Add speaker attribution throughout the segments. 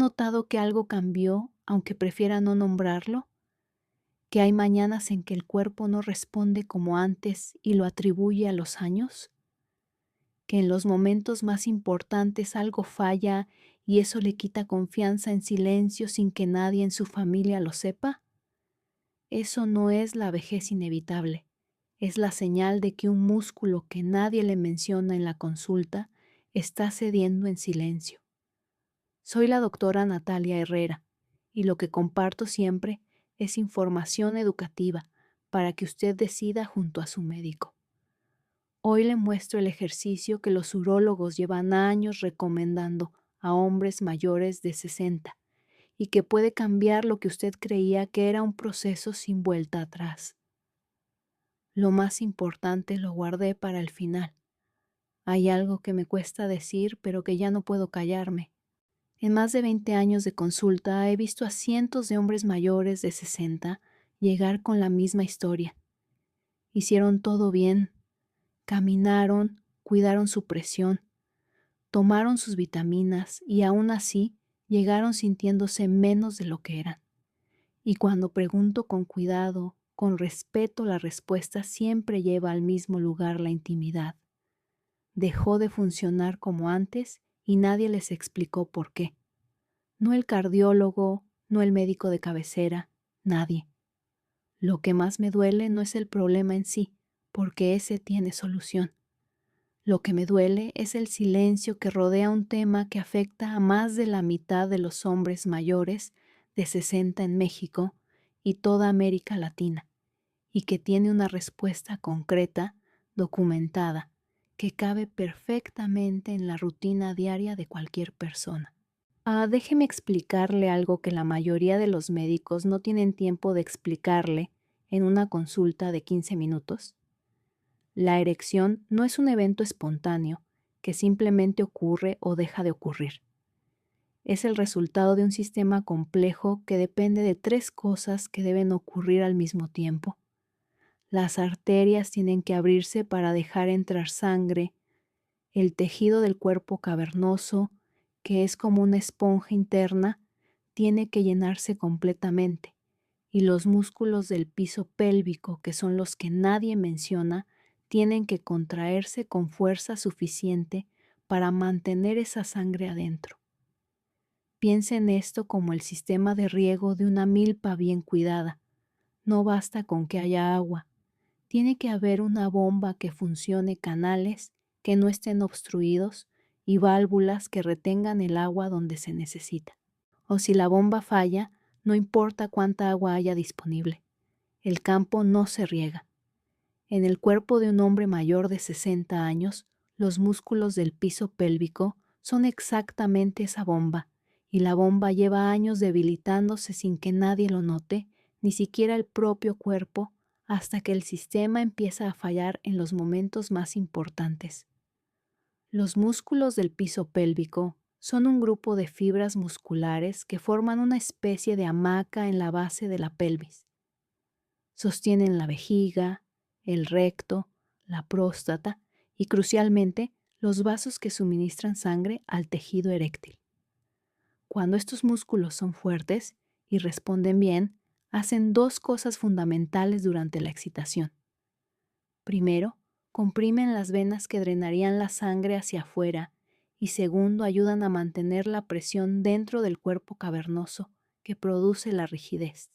Speaker 1: notado que algo cambió, aunque prefiera no nombrarlo? ¿Que hay mañanas en que el cuerpo no responde como antes y lo atribuye a los años? ¿Que en los momentos más importantes algo falla y eso le quita confianza en silencio sin que nadie en su familia lo sepa? Eso no es la vejez inevitable, es la señal de que un músculo que nadie le menciona en la consulta está cediendo en silencio. Soy la doctora Natalia Herrera y lo que comparto siempre es información educativa para que usted decida junto a su médico. Hoy le muestro el ejercicio que los urólogos llevan años recomendando a hombres mayores de 60 y que puede cambiar lo que usted creía que era un proceso sin vuelta atrás. Lo más importante lo guardé para el final. Hay algo que me cuesta decir, pero que ya no puedo callarme. En más de 20 años de consulta he visto a cientos de hombres mayores de 60 llegar con la misma historia. Hicieron todo bien, caminaron, cuidaron su presión, tomaron sus vitaminas y aún así llegaron sintiéndose menos de lo que eran. Y cuando pregunto con cuidado, con respeto, la respuesta siempre lleva al mismo lugar: la intimidad. Dejó de funcionar como antes y nadie les explicó por qué. No el cardiólogo, no el médico de cabecera, nadie. Lo que más me duele no es el problema en sí, porque ese tiene solución. Lo que me duele es el silencio que rodea un tema que afecta a más de la mitad de los hombres mayores de 60 en México y toda América Latina, y que tiene una respuesta concreta, documentada, que cabe perfectamente en la rutina diaria de cualquier persona. Déjeme explicarle algo que la mayoría de los médicos no tienen tiempo de explicarle en una consulta de 15 minutos. La erección no es un evento espontáneo que simplemente ocurre o deja de ocurrir. Es el resultado de un sistema complejo que depende de 3 cosas que deben ocurrir al mismo tiempo. Las arterias tienen que abrirse para dejar entrar sangre, el tejido del cuerpo cavernoso, que es como una esponja interna, tiene que llenarse completamente, y los músculos del piso pélvico, que son los que nadie menciona, tienen que contraerse con fuerza suficiente para mantener esa sangre adentro. Piensa en esto como el sistema de riego de una milpa bien cuidada. No basta con que haya agua. Tiene que haber una bomba que funcione, canales que no estén obstruidos y válvulas que retengan el agua donde se necesita. O si la bomba falla, no importa cuánta agua haya disponible. El campo no se riega. En el cuerpo de un hombre mayor de 60 años, los músculos del piso pélvico son exactamente esa bomba, y la bomba lleva años debilitándose sin que nadie lo note, ni siquiera el propio cuerpo, hasta que el sistema empieza a fallar en los momentos más importantes. Los músculos del piso pélvico son un grupo de fibras musculares que forman una especie de hamaca en la base de la pelvis. Sostienen la vejiga, el recto, la próstata y, crucialmente, los vasos que suministran sangre al tejido eréctil. Cuando estos músculos son fuertes y responden bien, hacen 2 cosas fundamentales durante la excitación. Primero, comprimen las venas que drenarían la sangre hacia afuera y segundo, ayudan a mantener la presión dentro del cuerpo cavernoso que produce la rigidez.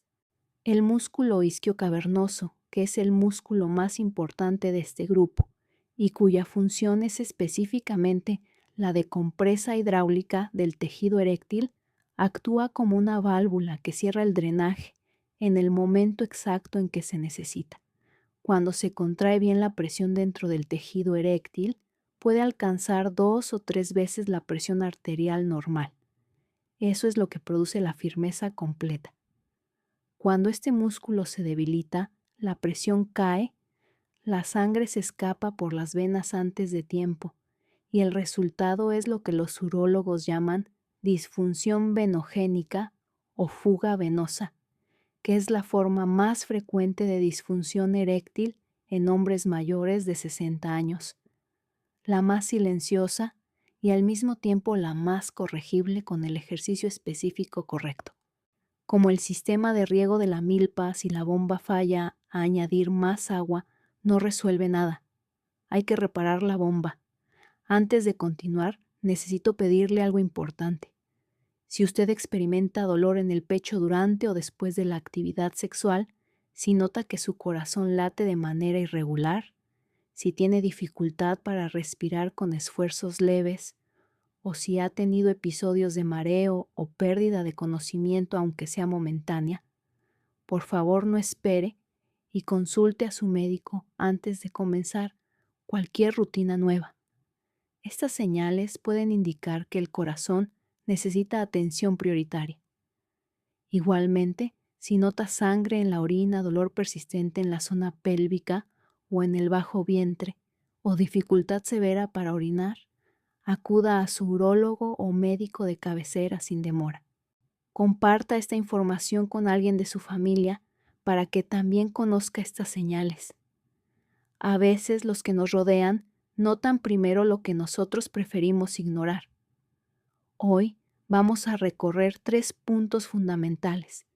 Speaker 1: El músculo isquiocavernoso, que es el músculo más importante de este grupo y cuya función es específicamente la de compresa hidráulica del tejido eréctil, actúa como una válvula que cierra el drenaje en el momento exacto en que se necesita. Cuando se contrae bien la presión dentro del tejido eréctil, puede alcanzar 2 o 3 veces la presión arterial normal. Eso es lo que produce la firmeza completa. Cuando este músculo se debilita, la presión cae, la sangre se escapa por las venas antes de tiempo, y el resultado es lo que los urólogos llaman disfunción venogénica o fuga venosa, que es la forma más frecuente de disfunción eréctil en hombres mayores de 60 años, la más silenciosa y al mismo tiempo la más corregible con el ejercicio específico correcto. Como el sistema de riego de la milpa, si la bomba falla a añadir más agua, no resuelve nada. Hay que reparar la bomba. Antes de continuar, necesito pedirle algo importante. Si usted experimenta dolor en el pecho durante o después de la actividad sexual, si nota que su corazón late de manera irregular, si tiene dificultad para respirar con esfuerzos leves, o si ha tenido episodios de mareo o pérdida de conocimiento aunque sea momentánea, por favor no espere y consulte a su médico antes de comenzar cualquier rutina nueva. Estas señales pueden indicar que el corazón necesita atención prioritaria. Igualmente, si nota sangre en la orina, dolor persistente en la zona pélvica o en el bajo vientre, o dificultad severa para orinar, acuda a su urólogo o médico de cabecera sin demora. Comparta esta información con alguien de su familia para que también conozca estas señales. A veces los que nos rodean notan primero lo que nosotros preferimos ignorar. Hoy vamos a recorrer 3 puntos fundamentales.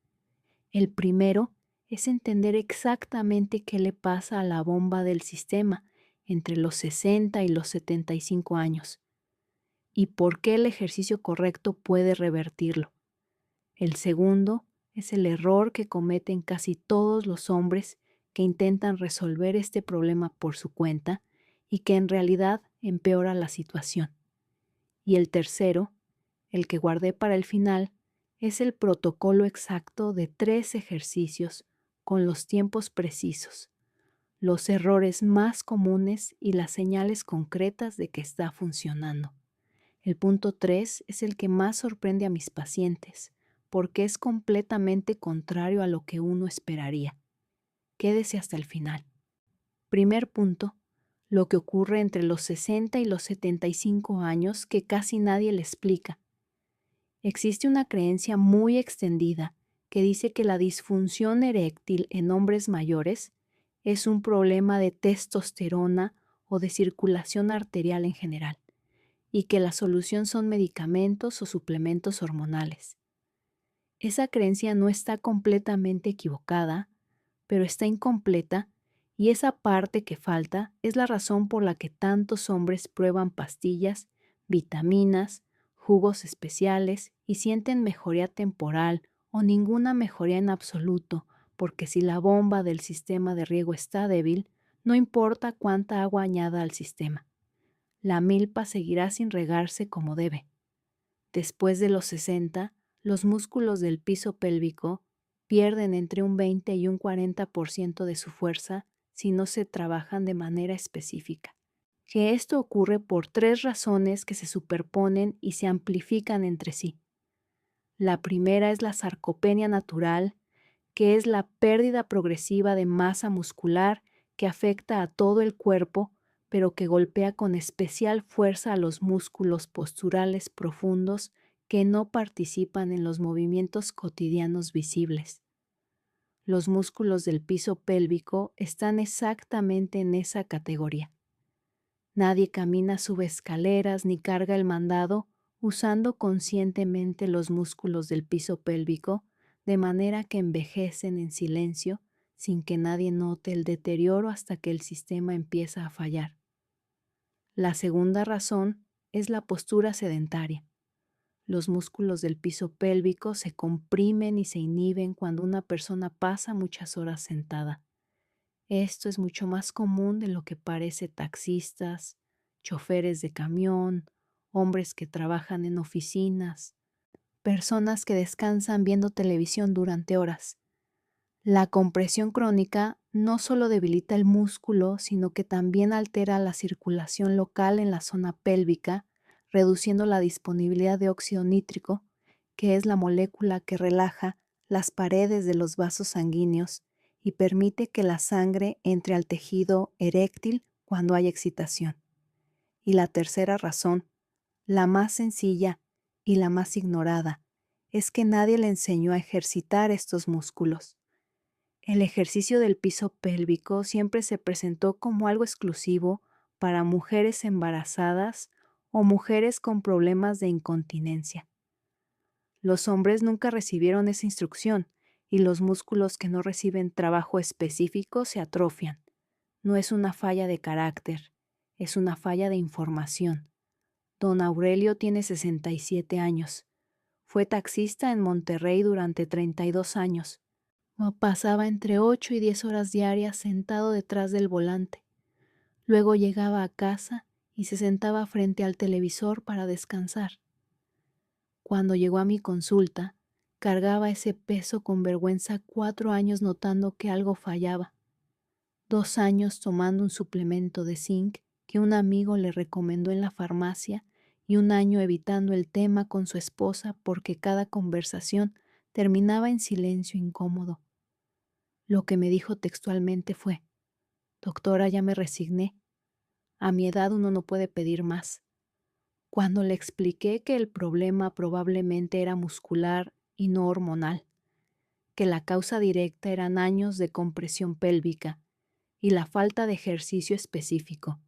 Speaker 1: El primero es entender exactamente qué le pasa a la bomba del sistema entre los 60 y los 75 años y por qué el ejercicio correcto puede revertirlo. El segundo es el error que cometen casi todos los hombres que intentan resolver este problema por su cuenta y que en realidad empeora la situación. Y el tercero, el que guardé para el final, es el protocolo exacto de 3 ejercicios con los tiempos precisos, los errores más comunes y las señales concretas de que está funcionando. El punto 3 es el que más sorprende a mis pacientes, porque es completamente contrario a lo que uno esperaría. Quédese hasta el final. Primer punto, lo que ocurre entre los 60 y los 75 años que casi nadie le explica. Existe una creencia muy extendida que dice que la disfunción eréctil en hombres mayores es un problema de testosterona o de circulación arterial en general, y que la solución son medicamentos o suplementos hormonales. Esa creencia no está completamente equivocada, pero está incompleta, y esa parte que falta es la razón por la que tantos hombres prueban pastillas, vitaminas, jugos especiales y sienten mejoría temporal o ninguna mejoría en absoluto, porque si la bomba del sistema de riego está débil, no importa cuánta agua añada al sistema. La milpa seguirá sin regarse como debe. Después de los 60, los músculos del piso pélvico pierden entre un 20 y un 40% de su fuerza si no se trabajan de manera específica. Que esto ocurre por 3 razones que se superponen y se amplifican entre sí. La primera es la sarcopenia natural, que es la pérdida progresiva de masa muscular que afecta a todo el cuerpo, pero que golpea con especial fuerza a los músculos posturales profundos que no participan en los movimientos cotidianos visibles. Los músculos del piso pélvico están exactamente en esa categoría. Nadie camina, sube escaleras ni carga el mandado usando conscientemente los músculos del piso pélvico, de manera que envejecen en silencio sin que nadie note el deterioro hasta que el sistema empieza a fallar. La segunda razón es la postura sedentaria. Los músculos del piso pélvico se comprimen y se inhiben cuando una persona pasa muchas horas sentada. Esto es mucho más común de lo que parece. Taxistas, choferes de camión, hombres que trabajan en oficinas, personas que descansan viendo televisión durante horas. La compresión crónica no solo debilita el músculo, sino que también altera la circulación local en la zona pélvica, reduciendo la disponibilidad de óxido nítrico, que es la molécula que relaja las paredes de los vasos sanguíneos y permite que la sangre entre al tejido eréctil cuando hay excitación. Y la tercera razón, la más sencilla y la más ignorada, es que nadie le enseñó a ejercitar estos músculos. El ejercicio del piso pélvico siempre se presentó como algo exclusivo para mujeres embarazadas o mujeres con problemas de incontinencia. Los hombres nunca recibieron esa instrucción y los músculos que no reciben trabajo específico se atrofian. No es una falla de carácter, es una falla de información. Don Aurelio tiene 67 años. Fue taxista en Monterrey durante 32 años. Pasaba entre 8 y 10 horas diarias sentado detrás del volante. Luego llegaba a casa y se sentaba frente al televisor para descansar. Cuando llegó a mi consulta, cargaba ese peso con vergüenza 4 años notando que algo fallaba. 2 años tomando un suplemento de zinc que un amigo le recomendó en la farmacia y 1 año evitando el tema con su esposa porque cada conversación terminaba en silencio incómodo. Lo que me dijo textualmente fue: «Doctora, ya me resigné. A mi edad uno no puede pedir más». Cuando le expliqué que el problema probablemente era muscular y no hormonal, que la causa directa eran años de compresión pélvica y la falta de ejercicio específico,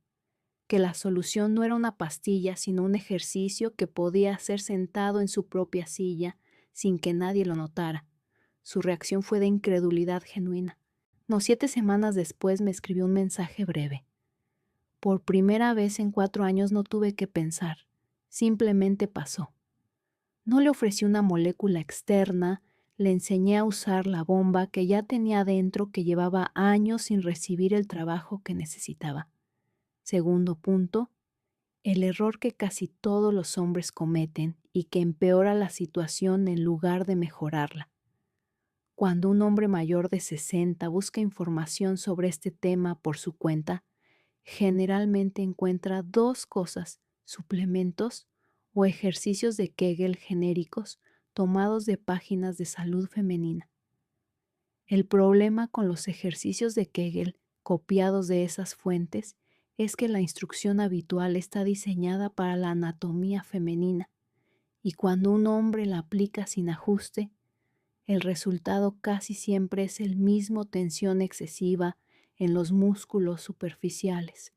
Speaker 1: que la solución no era una pastilla, sino un ejercicio que podía hacer sentado en su propia silla sin que nadie lo notara, su reacción fue de incredulidad genuina. 7 semanas después me escribió un mensaje breve. Por primera vez en 4 años no tuve que pensar, simplemente pasó. No le ofrecí una molécula externa, le enseñé a usar la bomba que ya tenía dentro, que llevaba años sin recibir el trabajo que necesitaba. Segundo punto, el error que casi todos los hombres cometen y que empeora la situación en lugar de mejorarla. Cuando un hombre mayor de 60 busca información sobre este tema por su cuenta, generalmente encuentra 2 cosas: suplementos o ejercicios de Kegel genéricos tomados de páginas de salud femenina. El problema con los ejercicios de Kegel copiados de esas fuentes es que la instrucción habitual está diseñada para la anatomía femenina, y cuando un hombre la aplica sin ajuste, el resultado casi siempre es el mismo: tensión excesiva en los músculos superficiales,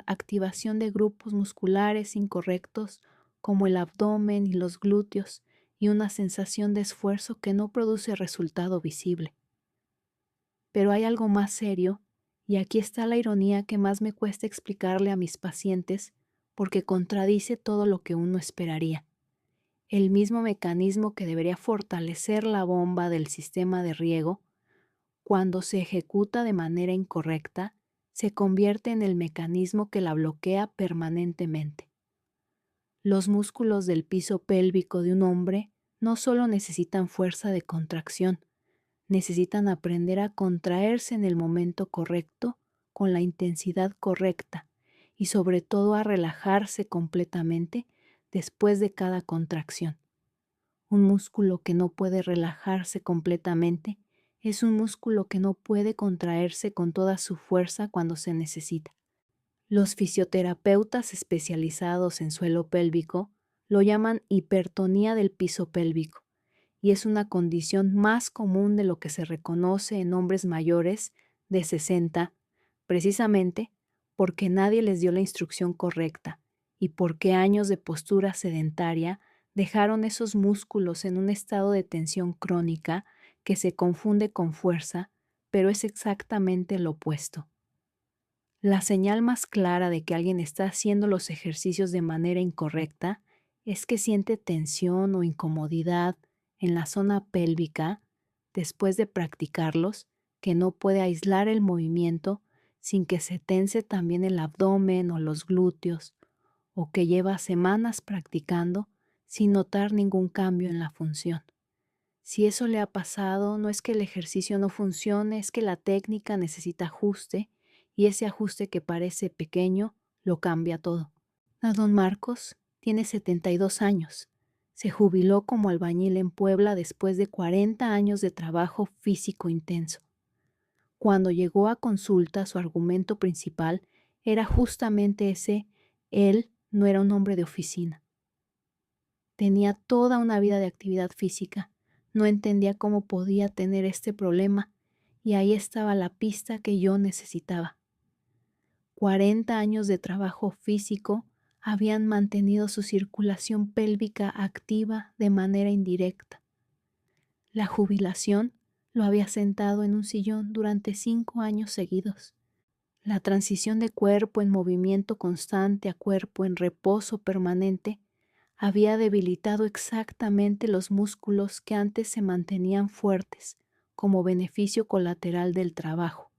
Speaker 1: activación de grupos musculares incorrectos como el abdomen y los glúteos, y una sensación de esfuerzo que no produce resultado visible. Pero hay algo más serio, y aquí está la ironía que más me cuesta explicarle a mis pacientes porque contradice todo lo que uno esperaría. El mismo mecanismo que debería fortalecer la bomba del sistema de riego, cuando se ejecuta de manera incorrecta, se convierte en el mecanismo que la bloquea permanentemente. Los músculos del piso pélvico de un hombre no solo necesitan fuerza de contracción, necesitan aprender a contraerse en el momento correcto, con la intensidad correcta, y sobre todo a relajarse completamente después de cada contracción. Un músculo que no puede relajarse completamente es un músculo que no puede contraerse con toda su fuerza cuando se necesita. Los fisioterapeutas especializados en suelo pélvico lo llaman hipertonía del piso pélvico, y es una condición más común de lo que se reconoce en hombres mayores de 60, precisamente porque nadie les dio la instrucción correcta y porque años de postura sedentaria dejaron esos músculos en un estado de tensión crónica que se confunde con fuerza, pero es exactamente lo opuesto. La señal más clara de que alguien está haciendo los ejercicios de manera incorrecta es que siente tensión o incomodidad en la zona pélvica después de practicarlos, que no puede aislar el movimiento sin que se tense también el abdomen o los glúteos, o que lleva semanas practicando sin notar ningún cambio en la función. Si eso le ha pasado, no es que el ejercicio no funcione, es que la técnica necesita ajuste, y ese ajuste que parece pequeño lo cambia todo. Don Marcos tiene 72 años. Se jubiló como albañil en Puebla después de 40 años de trabajo físico intenso. Cuando llegó a consulta, su argumento principal era justamente ese: él no era un hombre de oficina. Tenía toda una vida de actividad física, no entendía cómo podía tener este problema, y ahí estaba la pista que yo necesitaba. 40 años de trabajo físico habían mantenido su circulación pélvica activa de manera indirecta. La jubilación lo había sentado en un sillón durante 5 años seguidos. La transición de cuerpo en movimiento constante a cuerpo en reposo permanente había debilitado exactamente los músculos que antes se mantenían fuertes como beneficio colateral del trabajo,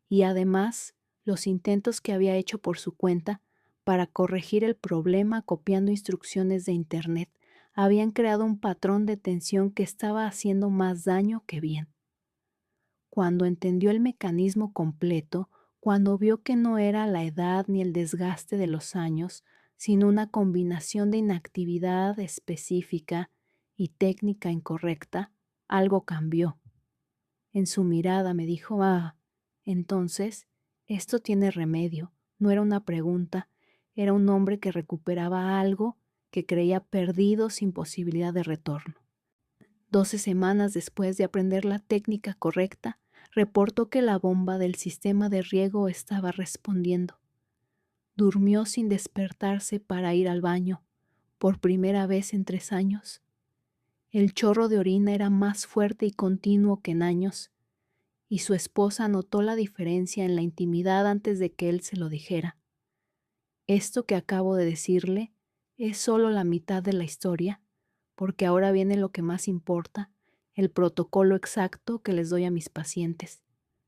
Speaker 1: y además los intentos que había hecho por su cuenta para corregir el problema copiando instrucciones de Internet habían creado un patrón de tensión que estaba haciendo más daño que bien. Cuando entendió el mecanismo completo, cuando vio que no era la edad ni el desgaste de los años, sino una combinación de inactividad específica y técnica incorrecta, algo cambió. En su mirada me dijo, entonces, esto tiene remedio. No era una pregunta, era un hombre que recuperaba algo que creía perdido sin posibilidad de retorno. 12 semanas después de aprender la técnica correcta, reportó que la bomba del sistema de riego estaba respondiendo. Durmió sin despertarse para ir al baño, por primera vez en 3 años. El chorro de orina era más fuerte y continuo que en años, y su esposa notó la diferencia en la intimidad antes de que él se lo dijera. Esto que acabo de decirle es solo la mitad de la historia, porque ahora viene lo que más importa, el protocolo exacto que les doy a mis pacientes,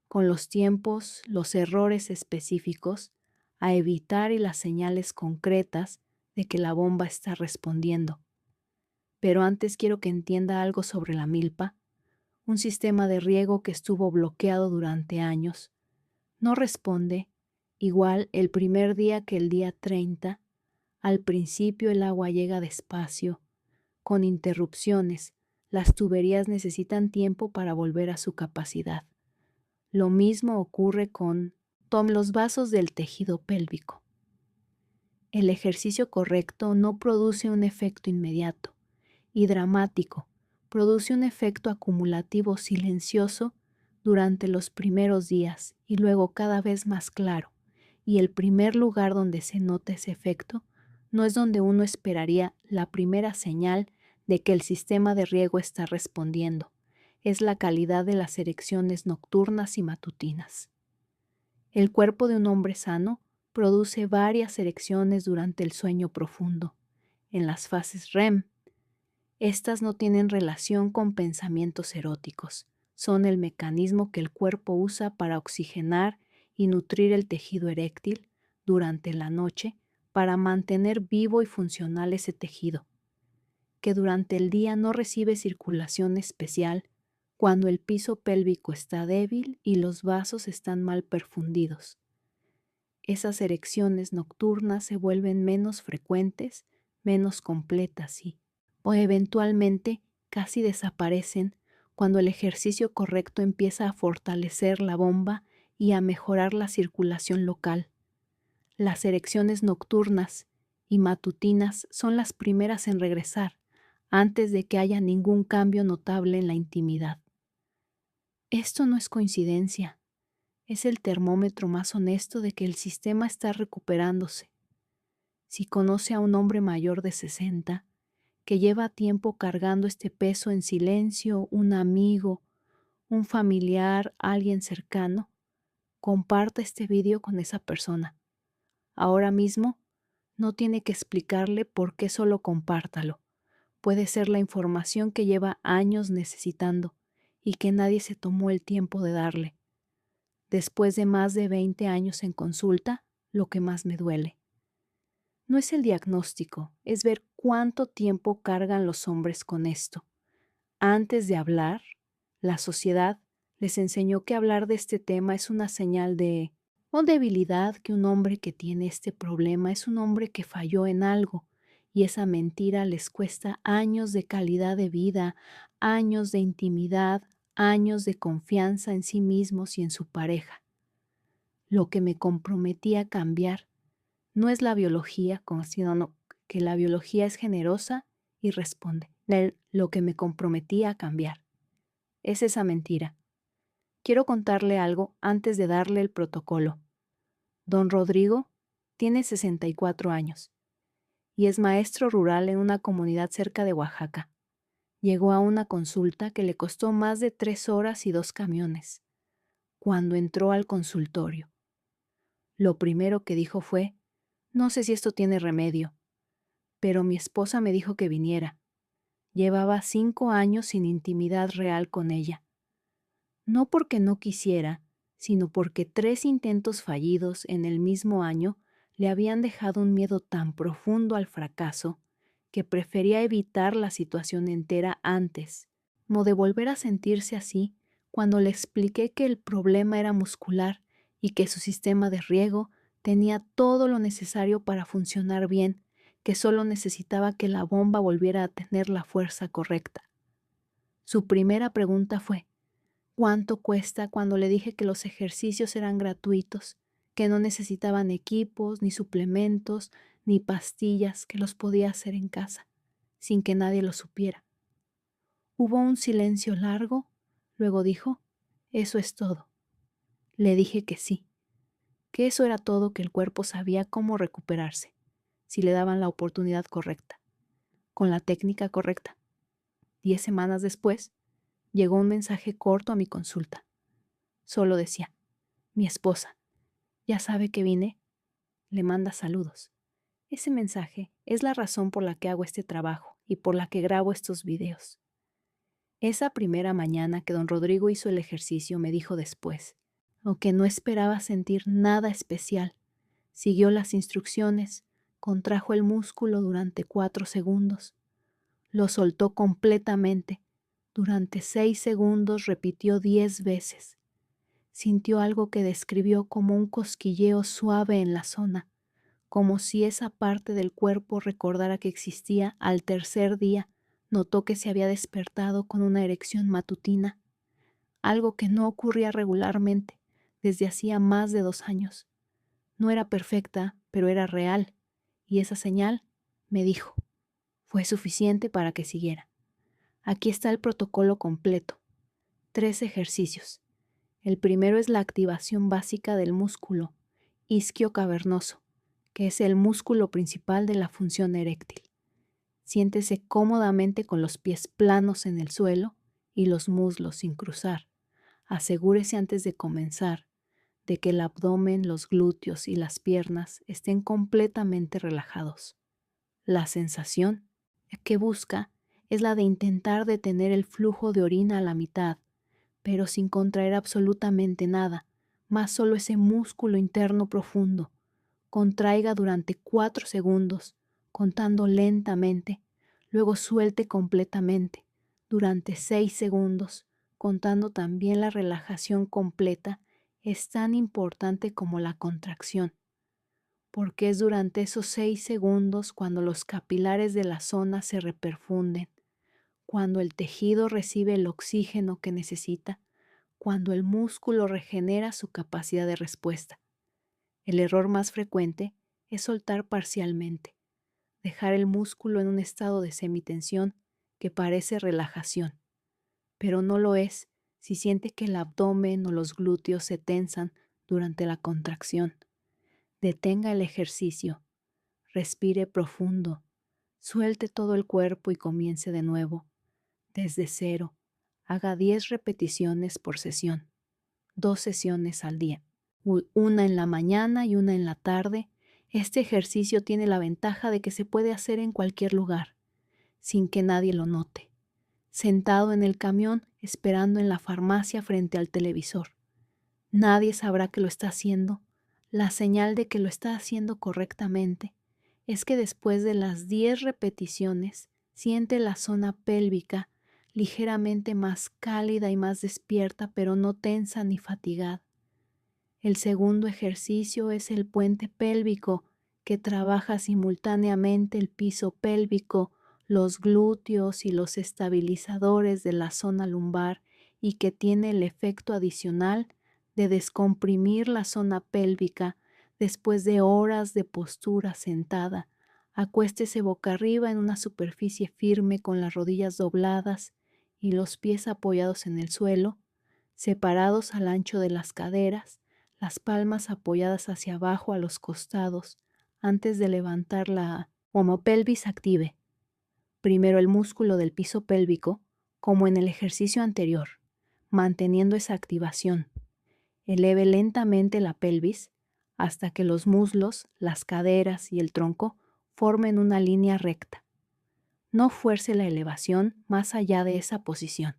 Speaker 1: con los tiempos, los errores específicos, a evitar y las señales concretas de que la bomba está respondiendo. Pero antes quiero que entienda algo sobre la milpa, un sistema de riego que estuvo bloqueado durante años. No responde, igual el primer día que el día 30, al principio el agua llega despacio, con interrupciones, las tuberías necesitan tiempo para volver a su capacidad. Lo mismo ocurre con los vasos del tejido pélvico. El ejercicio correcto no produce un efecto inmediato y dramático, produce un efecto acumulativo silencioso durante los primeros días y luego cada vez más claro, y el primer lugar donde se nota ese efecto no es donde uno esperaría la primera señal de que el sistema de riego está respondiendo, es la calidad de las erecciones nocturnas y matutinas. El cuerpo de un hombre sano produce varias erecciones durante el sueño profundo, en las fases REM. Estas no tienen relación con pensamientos eróticos, son el mecanismo que el cuerpo usa para oxigenar y nutrir el tejido eréctil durante la noche para mantener vivo y funcional ese tejido, que durante el día no recibe circulación especial cuando el piso pélvico está débil y los vasos están mal perfundidos. Esas erecciones nocturnas se vuelven menos frecuentes, menos completas o eventualmente casi desaparecen cuando el ejercicio correcto empieza a fortalecer la bomba y a mejorar la circulación local. Las erecciones nocturnas y matutinas son las primeras en regresar, antes de que haya ningún cambio notable en la intimidad. Esto no es coincidencia, es el termómetro más honesto de que el sistema está recuperándose. Si conoce a un hombre mayor de 60, que lleva tiempo cargando este peso en silencio, un amigo, un familiar, alguien cercano, comparta este video con esa persona. Ahora mismo no tiene que explicarle por qué, solo compártalo. Puede ser la información que lleva años necesitando y que nadie se tomó el tiempo de darle. Después de más de 20 años en consulta, lo que más me duele no es el diagnóstico, es ver cuánto tiempo cargan los hombres con esto. Antes de hablar, la sociedad les enseñó que hablar de este tema es una señal de debilidad, que un hombre que tiene este problema es un hombre que falló en algo, y esa mentira les cuesta años de calidad de vida, años de intimidad, años de confianza en sí mismos y en su pareja. Lo que me comprometí a cambiar no es la biología, sino que la biología es generosa y responde. Lo que me comprometí a cambiar es esa mentira. Quiero contarle algo antes de darle el protocolo. Don Rodrigo tiene 64 años y es maestro rural en una comunidad cerca de Oaxaca. Llegó a una consulta que le costó más de 3 horas y 2 camiones. Cuando entró al consultorio, lo primero que dijo fue: «No sé si esto tiene remedio, pero mi esposa me dijo que viniera». Llevaba 5 años sin intimidad real con ella. No porque no quisiera, sino porque 3 intentos fallidos en el mismo año le habían dejado un miedo tan profundo al fracaso que prefería evitar la situación entera antes, como de volver a sentirse así cuando le expliqué que el problema era muscular y que su sistema de riego tenía todo lo necesario para funcionar bien, que solo necesitaba que la bomba volviera a tener la fuerza correcta. Su primera pregunta fue: ¿cuánto cuesta? Cuando le dije que los ejercicios eran gratuitos, que no necesitaban equipos, ni suplementos, ni pastillas, que los podía hacer en casa, sin que nadie lo supiera. Hubo un silencio largo, luego dijo: «Eso es todo». Le dije que sí, que eso era todo, que el cuerpo sabía cómo recuperarse, si le daban la oportunidad correcta, con la técnica correcta. 10 semanas después, llegó un mensaje corto a mi consulta. Solo decía: «Mi esposa, ya sabe que vine, le manda saludos». Ese mensaje es la razón por la que hago este trabajo y por la que grabo estos videos. Esa primera mañana que don Rodrigo hizo el ejercicio, me dijo después, aunque no esperaba sentir nada especial, siguió las instrucciones, contrajo el músculo durante 4 segundos, lo soltó completamente, durante 6 segundos repitió 10 veces. Sintió algo que describió como un cosquilleo suave en la zona, como si esa parte del cuerpo recordara que existía. Al tercer día, notó que se había despertado con una erección matutina, algo que no ocurría regularmente desde hacía más de 2 años. No era perfecta, pero era real, y esa señal, me dijo, fue suficiente para que siguiera. Aquí está el protocolo completo. 3 ejercicios. El primero es la activación básica del músculo isquiocavernoso, que es el músculo principal de la función eréctil. Siéntese cómodamente con los pies planos en el suelo y los muslos sin cruzar. Asegúrese antes de comenzar de que el abdomen, los glúteos y las piernas estén completamente relajados. La sensación que busca es la de intentar detener el flujo de orina a la mitad, pero sin contraer absolutamente nada, más solo ese músculo interno profundo. Contraiga durante 4 segundos, contando lentamente, luego suelte completamente, durante 6 segundos, contando también la relajación completa. Es tan importante como la contracción, porque es durante esos 6 segundos cuando los capilares de la zona se reperfunden, cuando el tejido recibe el oxígeno que necesita, cuando el músculo regenera su capacidad de respuesta. El error más frecuente es soltar parcialmente, dejar el músculo en un estado de semitensión que parece relajación, pero no lo es si siente que el abdomen o los glúteos se tensan durante la contracción. Detenga el ejercicio, respire profundo, suelte todo el cuerpo y comience de nuevo, desde cero. Haga 10 repeticiones por sesión, 2 sesiones al día, una en la mañana y una en la tarde. Este ejercicio tiene la ventaja de que se puede hacer en cualquier lugar, sin que nadie lo note, sentado en el camión esperando en la farmacia frente al televisor. Nadie sabrá que lo está haciendo. La señal de que lo está haciendo correctamente es que después de las 10 repeticiones siente la zona pélvica ligeramente más cálida y más despierta, pero no tensa ni fatigada. El segundo ejercicio es el puente pélvico, que trabaja simultáneamente el piso pélvico, los glúteos y los estabilizadores de la zona lumbar, y que tiene el efecto adicional de descomprimir la zona pélvica después de horas de postura sentada. Acuéstese boca arriba en una superficie firme con las rodillas dobladas y los pies apoyados en el suelo, separados al ancho de las caderas, las palmas apoyadas hacia abajo a los costados, antes de levantar la Homopelvis active. Primero el músculo del piso pélvico, como en el ejercicio anterior, manteniendo esa activación. Eleve lentamente la pelvis hasta que los muslos, las caderas y el tronco formen una línea recta. No fuerce la elevación más allá de esa posición.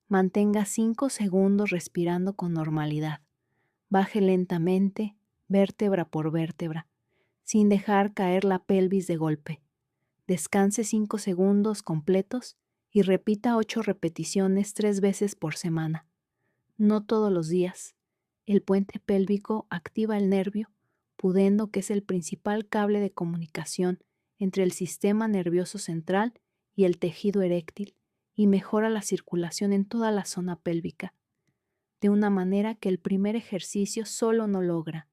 Speaker 1: Mantenga 5 segundos respirando con normalidad. Baje lentamente, vértebra por vértebra, sin dejar caer la pelvis de golpe. Descanse 5 segundos completos y repita 8 repeticiones 3 veces por semana. No todos los días. El puente pélvico activa el nervio, pudendo que es el principal cable de comunicación entre el sistema nervioso central y el tejido eréctil y mejora la circulación en toda la zona pélvica, de una manera que el primer ejercicio solo no logra.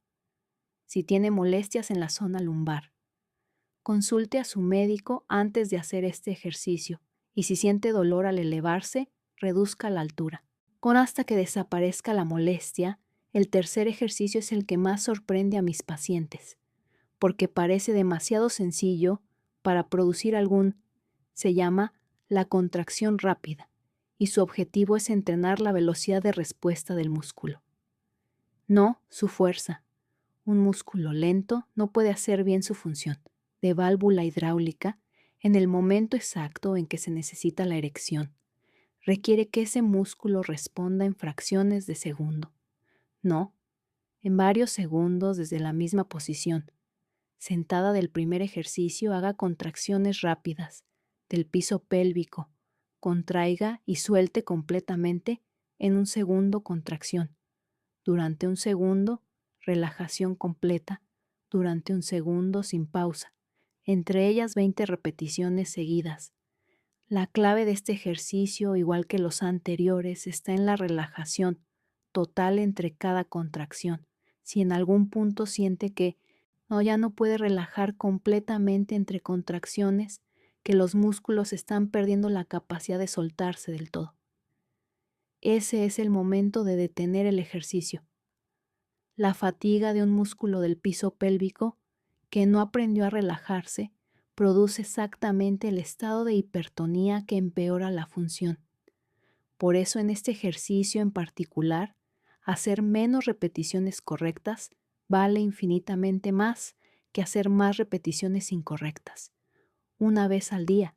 Speaker 1: Si tiene molestias en la zona lumbar, consulte a su médico antes de hacer este ejercicio y si siente dolor al elevarse, reduzca la altura. Hasta que desaparezca la molestia, el tercer ejercicio es el que más sorprende a mis pacientes, porque parece demasiado sencillo para producir se llama la contracción rápida, y su objetivo es entrenar la velocidad de respuesta del músculo. No su fuerza. Un músculo lento no puede hacer bien su función de válvula hidráulica en el momento exacto en que se necesita la erección. Requiere que ese músculo responda en fracciones de segundo. No, en varios segundos desde la misma posición. Sentada del primer ejercicio, haga contracciones rápidas del piso pélvico. Contraiga y suelte completamente en un segundo contracción. Durante un segundo, relajación completa. Durante un segundo sin pausa. Entre ellas 20 repeticiones seguidas. La clave de este ejercicio, igual que los anteriores, está en la relajación total entre cada contracción. Si en algún punto siente que ya no puede relajar completamente entre contracciones, que los músculos están perdiendo la capacidad de soltarse del todo. Ese es el momento de detener el ejercicio. La fatiga de un músculo del piso pélvico que no aprendió a relajarse produce exactamente el estado de hipertonía que empeora la función. Por eso en este ejercicio en particular, hacer menos repeticiones correctas vale infinitamente más que hacer más repeticiones incorrectas. Una vez al día,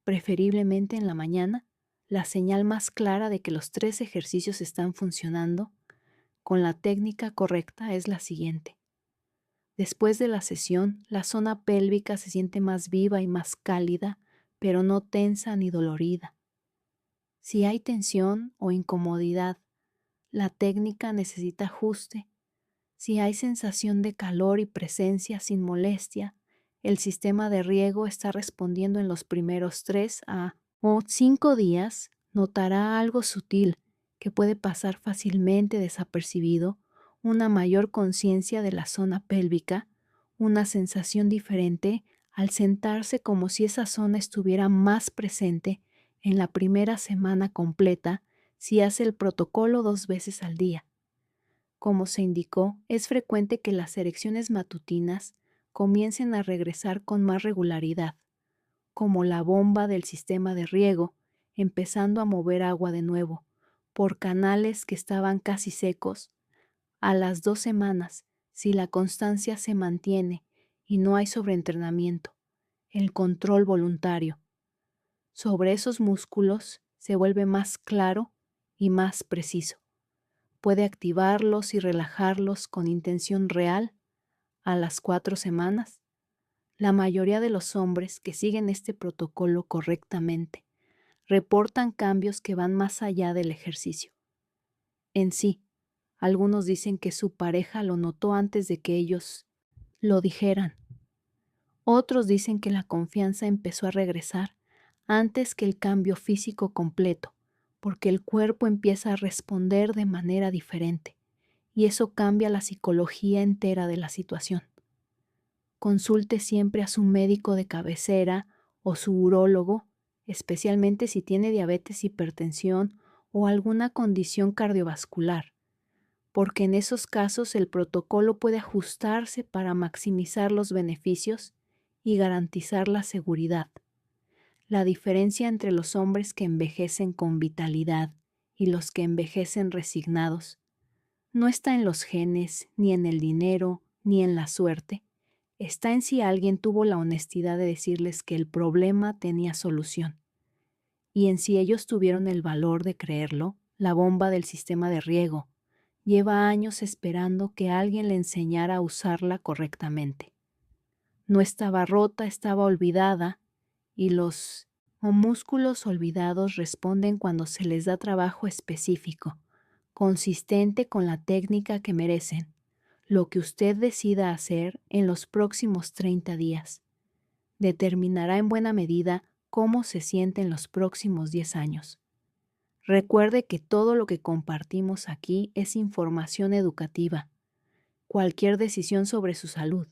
Speaker 1: preferiblemente en la mañana, la señal más clara de que los 3 ejercicios están funcionando con la técnica correcta es la siguiente. Después de la sesión, la zona pélvica se siente más viva y más cálida, pero no tensa ni dolorida. Si hay tensión o incomodidad, la técnica necesita ajuste. Si hay sensación de calor y presencia sin molestia, el sistema de riego está respondiendo en los primeros 3 o 5 días, notará algo sutil que puede pasar fácilmente desapercibido, una mayor conciencia de la zona pélvica, una sensación diferente al sentarse como si esa zona estuviera más presente en la primera semana completa si hace el protocolo 2 veces al día. Como se indicó, es frecuente que las erecciones matutinas comiencen a regresar con más regularidad, como la bomba del sistema de riego, empezando a mover agua de nuevo, por canales que estaban casi secos. A las 2 semanas, si la constancia se mantiene y no hay sobreentrenamiento, el control voluntario sobre esos músculos se vuelve más claro y más preciso. Puede activarlos y relajarlos con intención real a las 4 semanas. La mayoría de los hombres que siguen este protocolo correctamente reportan cambios que van más allá del ejercicio. En sí, algunos dicen que su pareja lo notó antes de que ellos lo dijeran. Otros dicen que la confianza empezó a regresar antes que el cambio físico completo, porque el cuerpo empieza a responder de manera diferente, y eso cambia la psicología entera de la situación. Consulte siempre a su médico de cabecera o su urólogo, especialmente si tiene diabetes, hipertensión o alguna condición cardiovascular, porque en esos casos el protocolo puede ajustarse para maximizar los beneficios y garantizar la seguridad. La diferencia entre los hombres que envejecen con vitalidad y los que envejecen resignados no está en los genes, ni en el dinero, ni en la suerte. Está en si alguien tuvo la honestidad de decirles que el problema tenía solución. Y en si ellos tuvieron el valor de creerlo. La bomba del sistema de riego lleva años esperando que alguien le enseñara a usarla correctamente. No estaba rota, estaba olvidada, y los músculos olvidados responden cuando se les da trabajo específico, consistente con la técnica que merecen, lo que usted decida hacer en los próximos 30 días. Determinará en buena medida cómo se siente en los próximos 10 años. Recuerde que todo lo que compartimos aquí es información educativa. Cualquier decisión sobre su salud,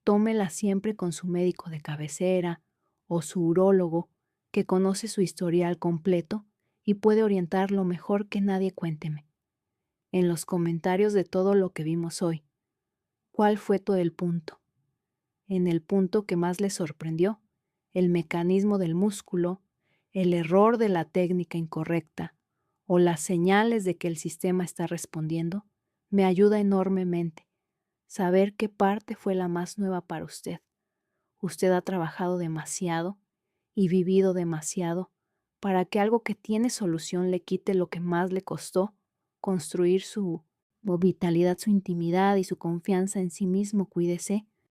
Speaker 1: tómela siempre con su médico de cabecera o su urólogo, que conoce su historial completo y puede orientarlo mejor que nadie. Cuénteme, en los comentarios de todo lo que vimos hoy, ¿cuál fue todo el punto? En el punto que más le sorprendió, el mecanismo del músculo, el error de la técnica incorrecta o las señales de que el sistema está respondiendo, me ayuda enormemente saber qué parte fue la más nueva para usted. Usted ha trabajado demasiado y vivido demasiado para que algo que tiene solución le quite lo que más le costó construir su vitalidad, su intimidad y su confianza en sí mismo. Cuídese